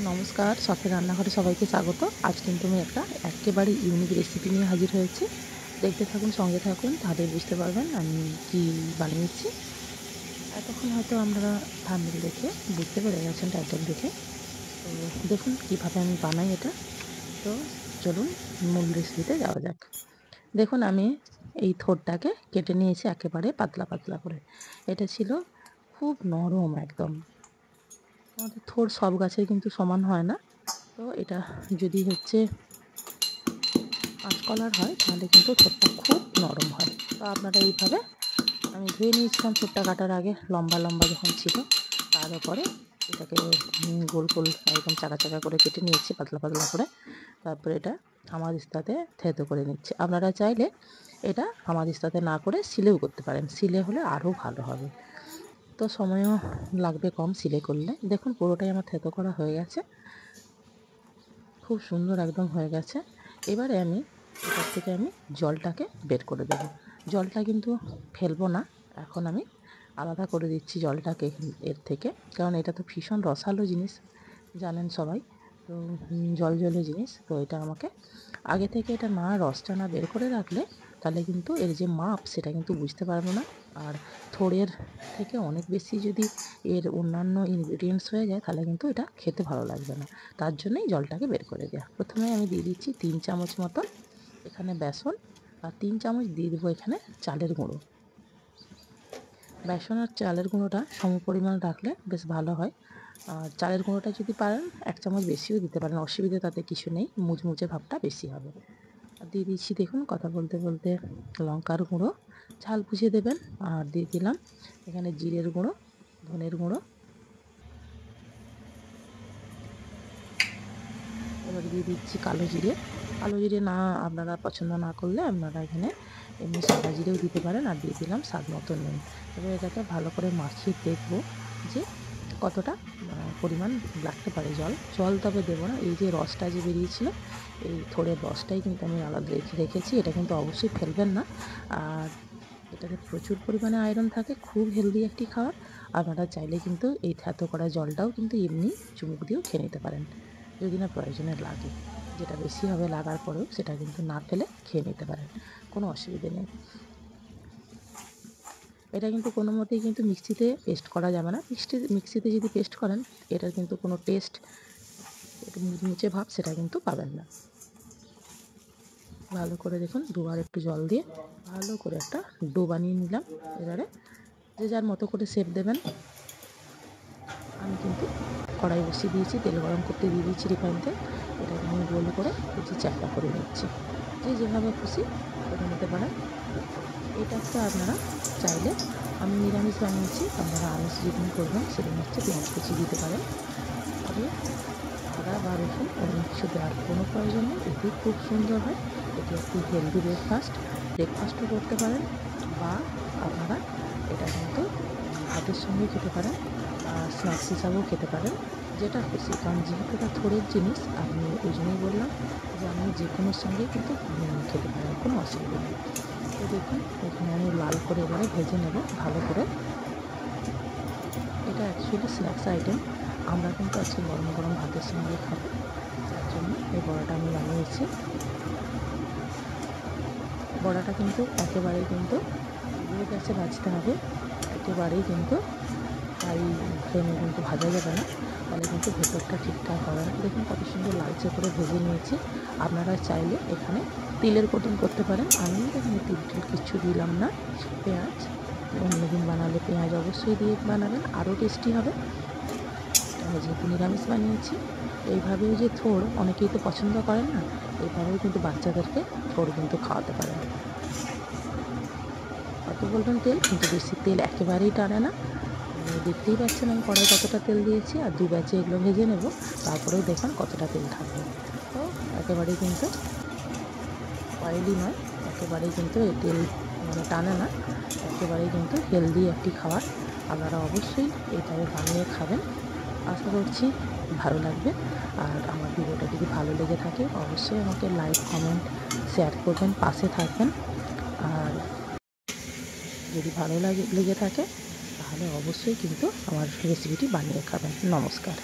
নমস্কার, শখের রান্নাঘরে সবাইকে স্বাগত। আজ কিন্তু আমি একটা একেবারে ইউনিক রেসিপি নিয়ে হাজির হয়েছি। দেখতে থাকুন, সঙ্গে থাকুন, তাহলেই বুঝতে পারবেন আমি কি বানিয়েছি। এতক্ষণ হয়তো আপনারা থাম্বনেল দেখে বুঝতে পেরে গেছেন, টাইটেল দেখে। তো দেখুন কিভাবে আমি বানাই এটা। তো চলুন মূল রেসিপিতে যাওয়া যাক। দেখুন আমি এই থোড়টাকে কেটে নিয়েছি একেবারে পাতলা পাতলা করে। এটা ছিল খুব নরম একদম। আমাদের থোড় সব গাছের কিন্তু সমান হয় না। তো এটা যদি কাঁচকলার হয় তাহলে কিন্তু থোড়টা খুব নরম হয়। তো আপনারা এইভাবে আমি ধুয়ে নিয়েছিলাম থোড়টা কাটার আগে, লম্বা লম্বা যখন ছিল। তারপরে এটাকে গোল গোল একদম চাকা চাকা করে কেটে নিয়েছি পাতলা পাতলা করে। তারপরে এটা হামানদিস্তাতে থেঁতো করে নিচ্ছি। আপনারা চাইলে এটা হামানদিস্তাতে না করে শিলেও করতে পারেন, শিলে হলে আরও ভালো হবে। তো সময়ও লাগবে কম শিলে করলে। দেখুন পুরোটাই আমার থেঁতো করা হয়ে গেছে, খুব সুন্দর একদম হয়ে গেছে। এবারে আমি এটার থেকে জলটাকে বের করে দেব। জলটা কিন্তু ফেলবো না, এখন আমি আলাদা করে দিচ্ছি জলটাকে এর থেকে, কারণ এটা তো ভীষণ রসালো জিনিস, জানেন সবাই। তো জল জিনিস, তো এটা আমাকে আগে থেকে এটা রসটা না বের করে রাখলে তাহলে কিন্তু এর যে মাপ সেটা কিন্তু বুঝতে পারবো না। আর থোড়ের থেকে অনেক বেশি যদি এর অন্যান্য ইনগ্রিডিয়েন্টস হয়ে যায় তাহলে কিন্তু এটা খেতে ভালো লাগবে না। তার জন্যই জলটাকে বের করে দেওয়া। প্রথমে আমি দিয়ে দিচ্ছি 3 চামচ মতন এখানে বেসন, আর 3 চামচ দিয়ে দেবো এখানে চালের গুঁড়ো। বেসন আর চালের গুঁড়োটা সমপরিমাণ রাখলে বেশ ভালো হয়। আর চালের গুঁড়োটা যদি পারেন 1 চামচ বেশিও দিতে পারেন, অসুবিধে তাতে কিছু নেই, মুচমুচে ভাবটা বেশি হবে। আর দিয়ে দিচ্ছি দেখুন কথা বলতে বলতে লঙ্কার গুঁড়ো, ঝাল বুঝে দেবেন। আর দিয়ে দিলাম এখানে জিরের গুঁড়ো, ধনের গুঁড়ো। এবার দিয়ে দিচ্ছি কালো জিরে। কালো জিরে না আপনারা পছন্দ না করলে আপনারা এখানে এমনি সাদা জিরেও দিতে পারেন। আর দিয়ে দিলাম স্বাদ মতো নুন। এবার এটাকে ভালো করে মাখিয়ে দেখবো যে কতটা পরিমাণ লাগতে পারে জল তবে দেবো না। এই যে রসটা যে বেরিয়েছিল, এই থোড়ের রসটাই কিন্তু আমি আলাদা রেখেছি। এটা কিন্তু অবশ্যই ফেলবেন না। আর এটাতে প্রচুর পরিমাণে আয়রন থাকে, খুব হেলদি একটি খাবার। আপনারা চাইলে কিন্তু এই থেঁতো করা জলটাও কিন্তু এমনি চুমুক দিয়েও খেয়ে নিতে পারেন, যদি না প্রয়োজনে লাগে। যেটা বেশি হবে লাগার পরেও সেটা কিন্তু না ফেলে খেয়ে নিতে পারেন, কোনো অসুবিধে নেই। এটা কিন্তু কোনো মতেই কিন্তু মিক্সিতে পেস্ট করা যাবে না। মিক্সিতে যদি পেস্ট করেন এটার কিন্তু কোনো টেস্ট, একটু মুচমুচে ভাব সেটা কিন্তু পাবেন না। ভালো করে দেখুন দুবার একটু জল দিয়ে ভালো করে একটা ডো বানিয়ে নিলাম। এবারে যে যার মতো করে শেপ দেবেন। আমি কিন্তু কড়াই বসিয়ে দিয়েছি, তেল গরম করতে দিয়ে দিয়েছি রিফাইন তেল। এটাকে আমি গোল করে কিছু চ্যাপটা করে নিচ্ছি, যে যেভাবে খুশি করে নিতে পারেন। এটা তো আপনারা চাইলে, আমি নিরামিষ বানিয়েছি, আপনারা আমিষ যেদিন করবেন সেদিন পেঁয়াজ কুচি দিতে পারেন। তবে আদা বা রসুন অন্য কিছু দেওয়ার কোনো প্রয়োজন নেই, এতেই খুব সুন্দর হয়। এটি একটি হেলদি ব্রেকফাস্টও করতে পারেন, বা আপনারা এটা কিন্তু ভাতের সঙ্গে খেতে পারেন, বা স্ন্যাক্স হিসাবেও খেতে পারেন, যেটা খুশি। কারণ যেহেতু এটা থোড়ের জিনিস, আমি ওই জন্যই বললাম যে আপনি যে কোনোর সঙ্গেই কিন্তু খেতে পারেন, কোনো অসুবিধা নেই। তো দেখুন এখানে আমি লাল করে এবারে ভেজে নেব ভালো করে। এটা অ্যাকচুয়ালি স্ন্যাক্স আইটেম, আমরা কিন্তু আজকে গরম গরম ভাতের সঙ্গে খাবো, যার জন্য এই বড়াটা আমি বানিয়েছি। বড়াটা কিন্তু একেবারেই কিন্তু লো গ্যাসে ভাজতে হবে, একেবারেই কিন্তু হাই ফ্লেমে কিন্তু ভাজা যাবে না, তাহলে কিন্তু ভেতরটা ঠিকঠাক হবে না। দেখুন কত সুন্দর লালচে করে ভেজে নিয়েছি। আপনারা চাইলে এখানে তিলের কোটিং করতে পারেন, আমি এখানে তিল কিচ্ছু দিলাম না। পেঁয়াজ অন্যদিন বানালে পেঁয়াজ অবশ্যই দিয়ে বানাবেন, আরও টেস্টি হবে। আমি যেহেতু নিরামিষ বানিয়েছি, এইভাবেও যে থোড় অনেকেই তো পছন্দ করেন না, এইভাবেও কিন্তু বাচ্চাদেরকে থোড় কিন্তু খাওয়াতে পারেন। কত বলবেন তেল, কিন্তু বেশি তেল একেবারেই টানে না। দেখতেই পাচ্ছেন আমি কড়াই কতটা তেল দিয়েছি, আর দু ব্যাচে এগুলো ভেজে নেব, তারপরেও দেখুন কতটা তেল থাকবে। তো একেবারেই কিন্তু অয়েলি নয়, একেবারেই কিন্তু এই তেল টানে না, একেবারেই কিন্তু হেলদি একটি খাবার। আপনারা অবশ্যই এইভাবে বানিয়ে খাবেন, আশা করছি ভালো লাগবে। আর আমার ভিডিওটা যদি ভালো লেগে থাকে অবশ্যই আমাকে লাইক, কমেন্ট, শেয়ার করবেন, পাশে থাকবেন। আর যদি ভালো লেগে থাকে তাহলে অবশ্যই কিন্তু আমার রেসিপিটি বানিয়ে খাবেন। নমস্কার।